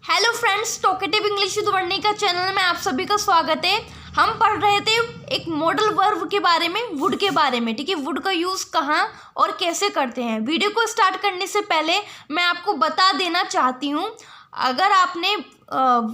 Hello friends, talkative English with Varnika channel में आप सभी का स्वागत है। हम पढ़ रहे थे एक मॉडल वर्ब के बारे में, वुड के बारे में। ठीक है, वुड का यूज़ कहाँ और कैसे करते हैं। वीडियो को स्टार्ट करने से पहले मैं आपको बता देना चाहती हूँ, अगर आपने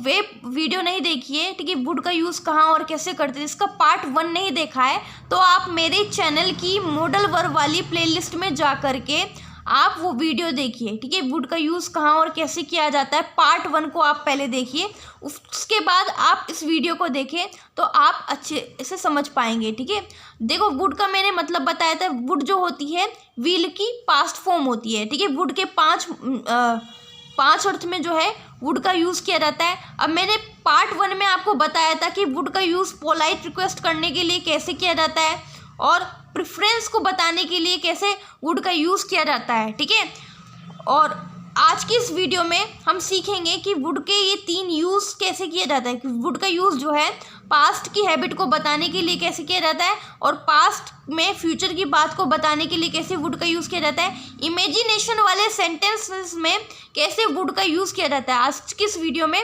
वे वीडियो नहीं देखी है, ठीक है, वुड का यूज़ कहाँ और कैसे करते हैं, इसका पार्ट 1 नहीं देखा है, तो आप मेरे चैनल की मॉडल वर्ब वाली प्लेलिस्ट में जा कर के आप वो वीडियो देखिए। ठीक है, वुड का यूज़ कहाँ और कैसे किया जाता है, पार्ट 1 को आप पहले देखिए, उसके बाद आप इस वीडियो को देखें तो आप अच्छे से समझ पाएंगे। ठीक है, देखो वुड का मैंने मतलब बताया था। वुड जो होती है व्हील की पास्ट फॉर्म होती है। ठीक है, वुड के पांच अर्थ में जो है वुड का यूज़ किया जाता है। अब मैंने पार्ट 1 में आपको बताया था कि वुड का यूज़ पोलाइट रिक्वेस्ट करने के लिए कैसे किया जाता है और प्रेफरेंस को बताने के लिए कैसे वुड का यूज़ किया जाता है। ठीक है, और आज की इस वीडियो में हम सीखेंगे कि वुड के ये 3 यूज़ कैसे किया जाता है। कि वुड का यूज़ जो है पास्ट की हैबिट को बताने के लिए कैसे किया जाता है और पास्ट में फ्यूचर की बात को बताने के लिए कैसे वुड का यूज़ किया जाता है। इमेजिनेशन वाले सेंटेंसेस में कैसे वुड का यूज़ किया जाता है, आज की इस वीडियो में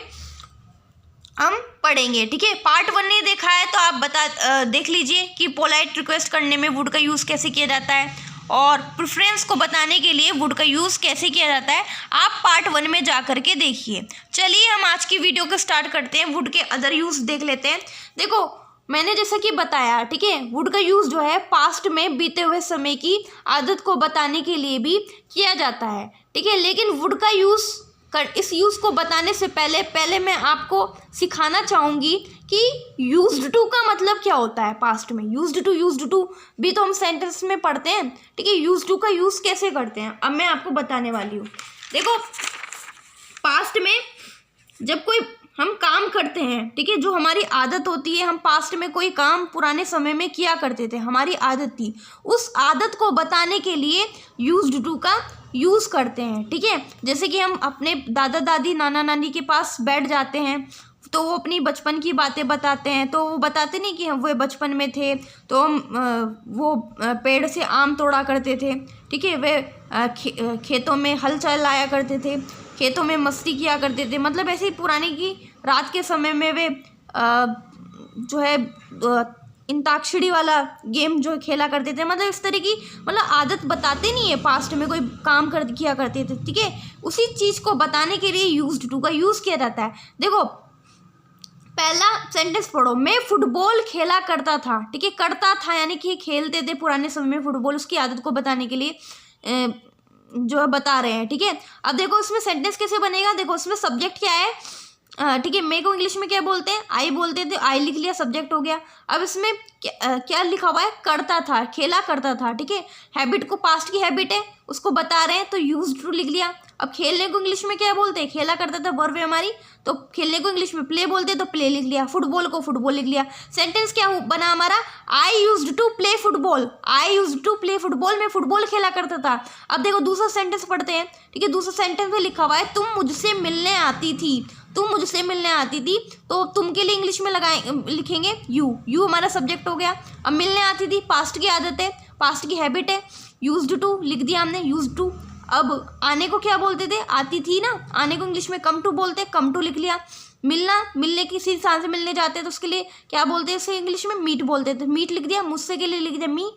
हम पढ़ेंगे। ठीक है, पार्ट 1 नहीं देखा है तो आप देख लीजिए कि पोलाइट रिक्वेस्ट करने में वुड का यूज़ कैसे किया जाता है और प्रेफरेंस को बताने के लिए वुड का यूज़ कैसे किया जाता है, आप पार्ट 1 में जा कर के देखिए। चलिए हम आज की वीडियो को स्टार्ट करते हैं, वुड के अदर यूज़ देख लेते हैं। देखो मैंने जैसा कि बताया, ठीक है, वुड का यूज़ जो है पास्ट में बीते हुए समय की आदत को बताने के लिए भी किया जाता है। ठीक है, लेकिन वुड का यूज़ इस यूज़ को बताने से पहले मैं आपको सिखाना चाहूँगी कि यूज्ड टू का मतलब क्या होता है। पास्ट में यूज्ड टू भी तो हम सेंटेंस में पढ़ते हैं। ठीक है, यूज्ड टू का यूज़ कैसे करते हैं अब मैं आपको बताने वाली हूँ। देखो पास्ट में जब कोई हम काम करते हैं, ठीक है, जो हमारी आदत होती है, हम पास्ट में कोई काम पुराने समय में किया करते थे, हमारी आदत थी, उस आदत को बताने के लिए यूज्ड टू का यूज़ करते हैं। ठीक है, जैसे कि हम अपने दादा दादी नाना नानी के पास बैठ जाते हैं तो वो अपनी बचपन की बातें बताते हैं, तो वो बताते नहीं कि हम वो बचपन में थे तो हम वो पेड़ से आम तोड़ा करते थे। ठीक है, वे खेतों में हल चलाया करते थे, खेतों में मस्ती किया करते थे। मतलब ऐसे ही पुराने की रात के समय में वे जो है अंताक्षरी वाला गेम जो खेला करते थे। मतलब इस तरह की आदत बताते नहीं है, पास्ट में कोई काम किया करते थे। ठीक है, उसी चीज़ को बताने के लिए यूज्ड टू का यूज़ किया जाता है। देखो पहला सेंटेंस पढ़ो, मैं फुटबॉल खेला करता था। ठीक है, करता था यानी कि खेलते थे पुराने समय में फुटबॉल, उसकी आदत को बताने के लिए जो है बता रहे हैं। ठीक है, अब देखो इसमें सेंटेंस कैसे बनेगा। देखो इसमें सब्जेक्ट क्या है, ठीक है, मैं को इंग्लिश में क्या बोलते हैं, आई बोलते थे, आई लिख लिया, सब्जेक्ट हो गया। अब इसमें क्या लिखा हुआ है, करता था, खेला करता था। ठीक है, हैबिट को, पास्ट की हैबिट है उसको बता रहे हैं तो यूज्ड टू लिख लिया। अब खेलने को इंग्लिश में क्या बोलते हैं, खेला करता था वर्ब है हमारी, तो खेलने को इंग्लिश में प्ले बोलते हैं तो प्ले लिख लिया। फुटबॉल को फुटबॉल लिख लिया। सेंटेंस क्या बना हमारा, I used to play football, I used to play football, मैं फुटबॉल खेला करता था। अब देखो दूसरा सेंटेंस पढ़ते हैं। ठीक है, दूसरा सेंटेंस में लिखा हुआ है, तुम मुझसे मिलने आती थी, तुम मुझसे मिलने आती थी, तो तुम के लिए इंग्लिश में लिखेंगे यू हमारा सब्जेक्ट हो गया। अब मिलने आती थी, पास्ट की आदत है, पास्ट की हैबिट है, यूज्ड टू लिख दिया हमने, यूज्ड टू। अब आने को क्या बोलते थे, आती थी ना, आने को इंग्लिश में कम टू बोलते, कम टू लिख लिया। मिलना, मिलने किसी इंसान से मिलने जाते हैं तो उसके लिए क्या बोलते हैं, इसे इंग्लिश में मीट बोलते थे, मीट लिख दिया। मुझसे के लिए लिख दिया मी।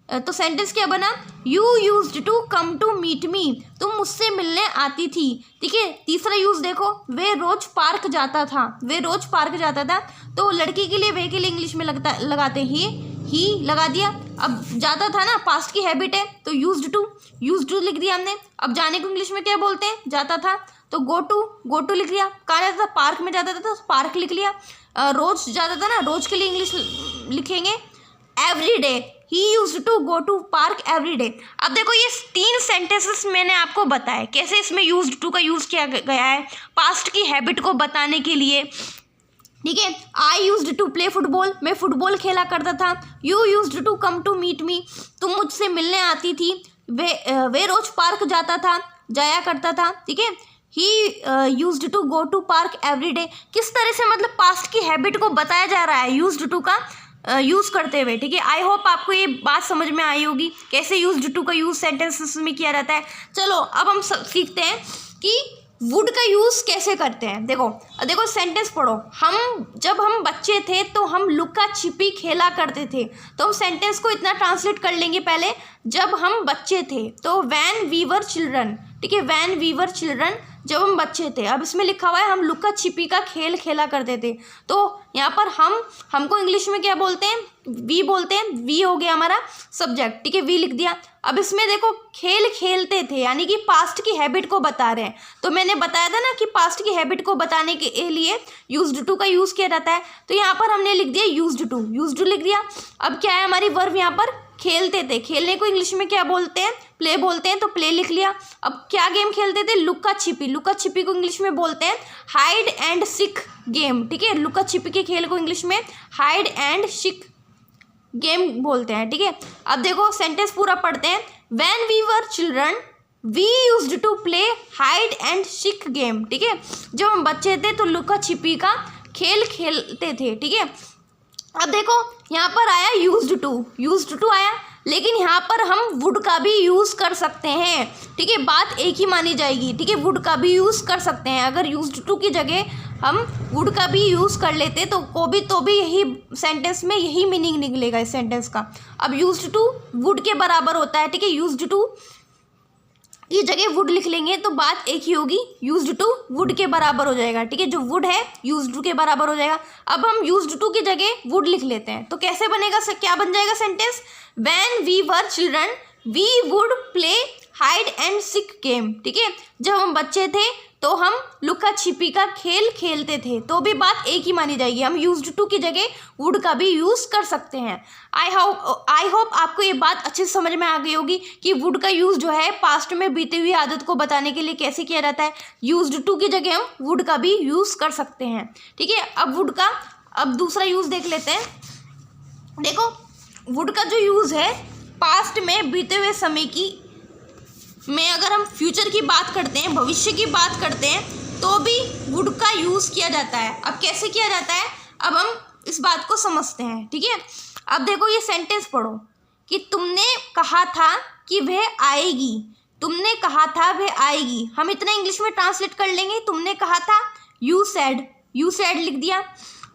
तो सेंटेंस क्या बना, you used to come to meet me, तुम मुझसे मिलने आती थी। ठीक है, तीसरा यूज़ देखो, वे रोज पार्क जाता था, वे रोज पार्क जाता था, तो लड़की के लिए वे के लिए इंग्लिश में लगाते ही लगा दिया। अब जाता था ना, पास्ट की हैबिट है तो यूज्ड टू लिख दिया हमने। अब जाने को इंग्लिश में क्या बोलते हैं, जाता था, तो गो टू लिख लिया। कहाँ जाता था, पार्क में जाता था तो पार्क लिख लिया। रोज जाता था ना, रोज के लिए इंग्लिश लिखेंगे every day, he used to go to park every day. अब देखो ये 3 सेंटेंसेस मैंने आपको बताया कैसे इसमें यूज्ड टू का यूज़ किया गया है पास्ट की हैबिट को बताने के लिए। ठीक है, I used to play football, मैं फुटबॉल खेला करता था। You used to come to meet me, तुम मुझसे मिलने आती थी। वे रोज पार्क जाया करता था। ठीक है, he used to go to park every day. किस तरह से मतलब पास्ट की हैबिट को बताया जा रहा है यूज्ड टू का यूज़ करते हुए। ठीक है, आई होप आपको ये बात समझ में आई होगी कैसे यूज्ड टू का यूज़ सेंटेंसेस में किया जाता है। चलो अब हम सीखते हैं कि वुड का यूज़ कैसे करते हैं। देखो सेंटेंस पढ़ो। जब हम बच्चे थे तो हम लुका छिपी खेला करते थे। तो हम सेंटेंस को इतना ट्रांसलेट कर लेंगे पहले, जब हम बच्चे थे तो व्हेन वी वर चिल्ड्रन, ठीक है, व्हेन वी वर चिल्ड्रन, जब हम बच्चे थे। अब इसमें लिखा हुआ है हम लुका छिपी का खेल खेला करते थे। तो यहाँ पर हमको इंग्लिश में क्या बोलते हैं, वी बोलते हैं। वी हो गया हमारा सब्जेक्ट, ठीक है, वी लिख दिया। अब इसमें देखो खेल खेलते थे यानी कि पास्ट की हैबिट को बता रहे हैं। तो मैंने बताया था ना कि पास्ट की हैबिट को बताने के लिए यूज्ड टू का यूज़ किया जाता है। तो यहाँ पर हमने लिख दिया यूज्ड टू लिख दिया। अब क्या है हमारी वर्ब यहाँ पर, खेलते थे। खेलने को इंग्लिश में क्या बोलते हैं, प्ले बोलते हैं, तो प्ले लिख लिया। अब क्या गेम खेलते थे, लुका छिपी। लुका छिपी को इंग्लिश में बोलते हैं हाइड एंड सीक गेम, ठीक है। लुका छिपी के खेल को इंग्लिश में हाइड एंड सीक गेम बोलते हैं, ठीक है। अब देखो सेंटेंस पूरा पढ़ते हैं। When we were children we used to play hide and seek game, ठीक है। जब हम बच्चे थे तो लुका छिपी का खेल खेलते थे, ठीक है। अब देखो यहाँ पर आया यूज्ड टू आया, लेकिन यहाँ पर हम वुड का भी यूज़ कर सकते हैं, ठीक है। बात एक ही मानी जाएगी, ठीक है। वुड का भी यूज़ कर सकते हैं। अगर यूज्ड टू की जगह हम वुड का भी यूज़ कर लेते तो भी यही सेंटेंस में यही मीनिंग निकलेगा इस सेंटेंस का। अब यूज्ड टू वुड के बराबर होता है, ठीक है। यूज्ड टू की जगह वुड लिख लेंगे तो बात एक ही होगी, यूज्ड टू वुड के बराबर हो जाएगा, ठीक है। जो वुड है यूज्ड टू के बराबर हो जाएगा। अब हम यूज्ड टू की जगह वुड लिख लेते हैं तो कैसे बनेगा, क्या बन जाएगा sentence, when we were children we would play hide and seek game, ठीक है। जब हम बच्चे थे तो हम लुका छिपी का खेल खेलते थे, तो भी बात एक ही मानी जाएगी। हम यूज्ड टू की जगह वुड का भी यूज़ कर सकते हैं। आई होप आपको ये बात अच्छे से समझ में आ गई होगी कि वुड का यूज़ जो है पास्ट में बीती हुई आदत को बताने के लिए कैसे किया जाता है। यूज्ड टू की जगह हम वुड का भी यूज़ कर सकते हैं, ठीक है। अब दूसरा यूज़ देख लेते हैं। देखो वुड का जो यूज़ है पास्ट में बीते हुए समय में अगर हम फ्यूचर की बात करते हैं, भविष्य की बात करते हैं, तो भी वुड का यूज़ किया जाता है। अब कैसे किया जाता है, अब हम इस बात को समझते हैं, ठीक है। अब देखो ये सेंटेंस पढ़ो कि तुमने कहा था कि वह आएगी, तुमने कहा था वह आएगी। हम इतना इंग्लिश में ट्रांसलेट कर लेंगे, तुमने कहा था, यू सेड लिख दिया।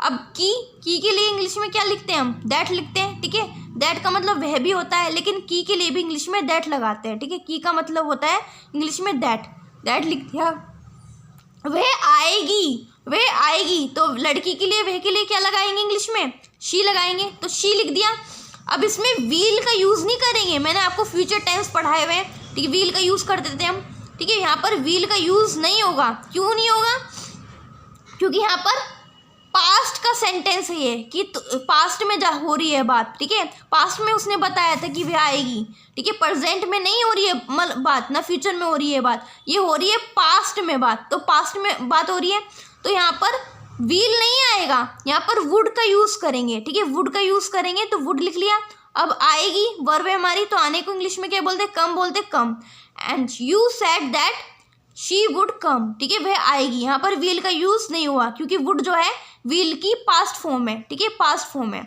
अब की के लिए इंग्लिश में क्या लिखते हैं हम, दैट लिखते हैं, ठीक है। दैट का मतलब वह भी होता है, लेकिन की के लिए भी इंग्लिश में दैट लगाते हैं, ठीक है। की का मतलब होता है इंग्लिश में दैट लिख दिया। वह आएगी तो लड़की के लिए, वह के लिए क्या लगाएंगे इंग्लिश में, शी लगाएंगे, तो शी लिख दिया। अब इसमें वील का यूज़ नहीं करेंगे, मैंने आपको फ्यूचर टेंस पढ़ाए हुए हैं, ठीक है। वील का यूज़ कर देते हैं हम, ठीक है। यहाँ पर वील का यूज़ नहीं होगा। क्यों नहीं होगा, क्योंकि यहाँ पर पास्ट का सेंटेंस है ये, कि पास्ट में हो रही है बात, ठीक है। पास्ट में उसने बताया था कि वह आएगी, ठीक है। प्रेजेंट में नहीं हो रही है बात, ना फ्यूचर में हो रही है बात, ये हो रही है पास्ट में बात। तो पास्ट में बात हो रही है तो यहाँ पर व्हील नहीं आएगा, यहाँ पर वुड का यूज़ करेंगे, ठीक है। वुड का यूज़ करेंगे तो वुड लिख लिया। अब आएगी वर्ब है हमारी, तो आने को इंग्लिश में क्या बोलते, कम बोलते, come. And you said that she would come, ठीक है, वह आएगी। यहाँ पर व्हील का यूज़ नहीं हुआ क्योंकि वुड जो है व्हील की पास्ट फॉर्म है, ठीक है, पास्ट फॉर्म है,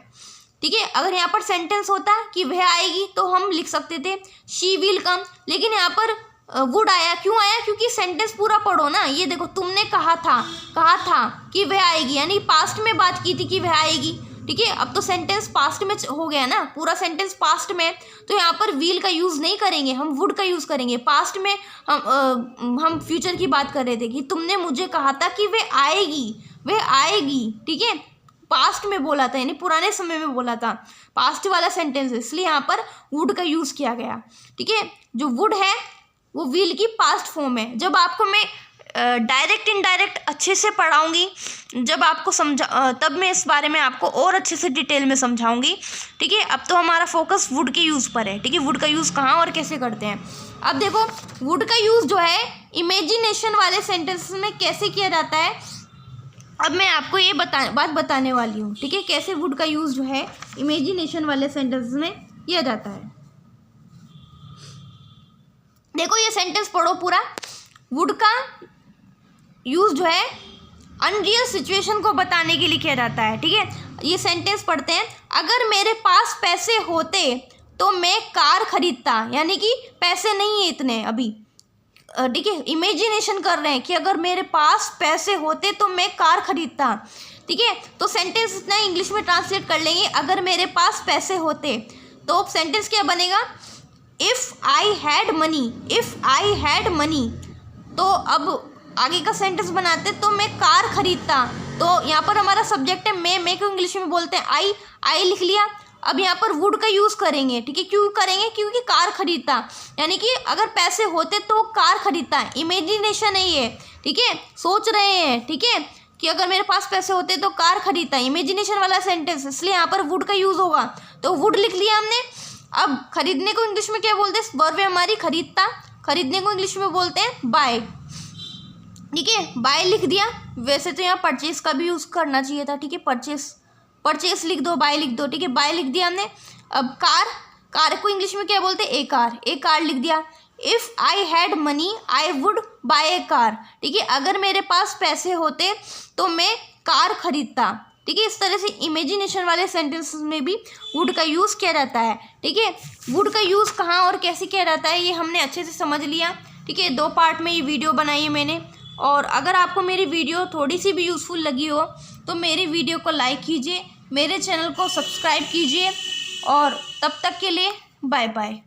ठीक है। अगर यहाँ पर सेंटेंस होता कि वह आएगी तो हम लिख सकते थे शी विल कम, लेकिन यहाँ पर वुड आया। क्यों आया, क्योंकि सेंटेंस पूरा पढ़ो ना। ये देखो तुमने कहा था कि वह आएगी, यानी पास्ट में बात की थी कि वह आएगी, ठीक है। अब तो सेंटेंस पास्ट में हो गया ना, पूरा सेंटेंस पास्ट में, तो यहाँ पर व्हील का यूज़ नहीं करेंगे, हम वुड का यूज़ करेंगे। पास्ट में हम फ्यूचर की बात कर रहे थे कि तुमने मुझे कहा था कि वह आएगी, ठीक है। पास्ट में बोला था, यानी पुराने समय में बोला था, पास्ट वाला सेंटेंस है, इसलिए यहाँ पर वुड का यूज़ किया गया, ठीक है। जो वुड है वो व्हील की पास्ट फॉर्म है। जब आपको मैं डायरेक्ट इनडायरेक्ट अच्छे से पढ़ाऊंगी, जब आपको तब मैं इस बारे में आपको और अच्छे से डिटेल में समझाऊंगी, ठीक है। अब तो हमारा फोकस वुड के यूज़ पर है, ठीक है। वुड का यूज़ कहाँ और कैसे करते हैं। अब देखो वुड का यूज़ जो है इमेजिनेशन वाले सेंटेंसेस में कैसे किया जाता है, अब मैं आपको ये बात बताने वाली हूँ, ठीक है। कैसे वुड का यूज़ जो है इमेजिनेशन वाले सेंटेंसेस में किया जाता है। देखो ये सेंटेंस पढ़ो पूरा। वुड का यूज़ जो है अनरियल सिचुएशन को बताने के लिए किया जाता है, ठीक है। ये सेंटेंस पढ़ते हैं, अगर मेरे पास पैसे होते तो मैं कार खरीदता, यानी कि पैसे नहीं है इतने अभी, ठीक है, इमेजिनेशन कर रहे हैं कि अगर मेरे पास पैसे होते तो मैं कार खरीदता। ठीक है, तो सेंटेंस इतना इंग्लिश में ट्रांसलेट कर लेंगे, अगर मेरे पास पैसे होते। तो सेंटेंस क्या बनेगा, if I had money, if I had money. तो अब आगे का सेंटेंस बनाते तो मैं कार खरीदता। तो यहाँ पर हमारा सब्जेक्ट है मैं को इंग्लिश में बोलते हैं आई लिख लिया। अब यहाँ पर वुड का यूज़ करेंगे। ठीक है, क्यों करेंगे, क्योंकि कार खरीदता, यानी कि अगर पैसे होते तो कार खरीदता। इमेजिनेशन है ये, ठीक है, सोच रहे हैं, ठीक है, कि अगर मेरे पास पैसे होते तो कार खरीदता, इमेजिनेशन वाला सेंटेंस, इसलिए यहाँ पर वुड का यूज़ होगा। तो वुड लिख लिया हमने। अब खरीदने को इंग्लिश में क्या बोलते हैं, वर्ब है हमारी खरीदता, खरीदने को इंग्लिश में बोलते हैं बाय। ठीक है, बाय लिख दिया। वैसे तो यहाँ परचेस का भी यूज़ करना चाहिए था। ठीक है, परचेस लिख दो, बाय लिख दो। ठीक है, बाय लिख दिया हमने। अब कार को इंग्लिश में क्या बोलते हैं, ए कार लिख दिया। If I had money I would buy A car. ठीक है, अगर मेरे पास पैसे होते तो मैं कार खरीदता। ठीक है, इस तरह से इमेजिनेशन वाले सेंटेंसेस में भी वुड का यूज़ किया जाता है। ठीक है, वुड का यूज़ कहाँ और कैसे किया जाता है ये हमने अच्छे से समझ लिया। ठीक है, 2 पार्ट में ये वीडियो बनाई है मैंने। और अगर आपको मेरी वीडियो थोड़ी सी भी यूज़फुल लगी हो तो मेरी वीडियो को लाइक कीजिए, मेरे चैनल को सब्सक्राइब कीजिए। और तब तक के लिए बाय बाय।